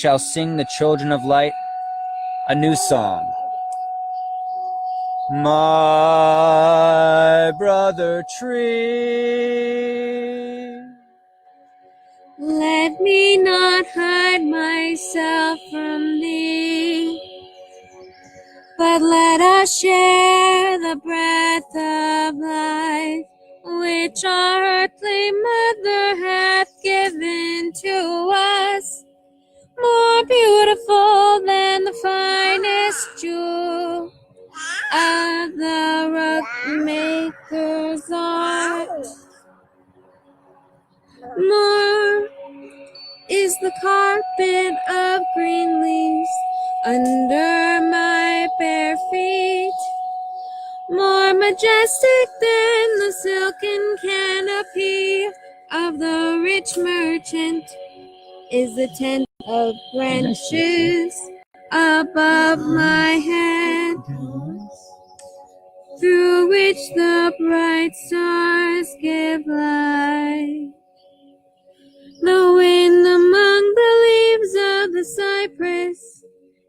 shall sing the children of light a new song. My brother tree, let me not hide myself from thee, but let us share the breath of life, which our earthly mother hath given to us, more beautiful than the finest jewel of the rug maker's art. More is the carpet of green leaves under my bare feet, more majestic than the silken canopy of the rich merchant is the tent of branches above my head, through which the bright stars give light. The wind among the leaves of the cypress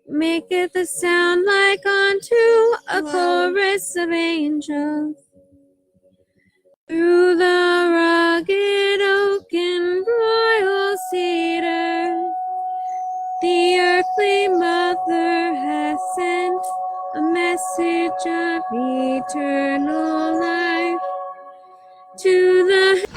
maketh a sound like unto a chorus of angels. Through the rugged oak and royal cedar, the earthly mother has sent a message of eternal life to the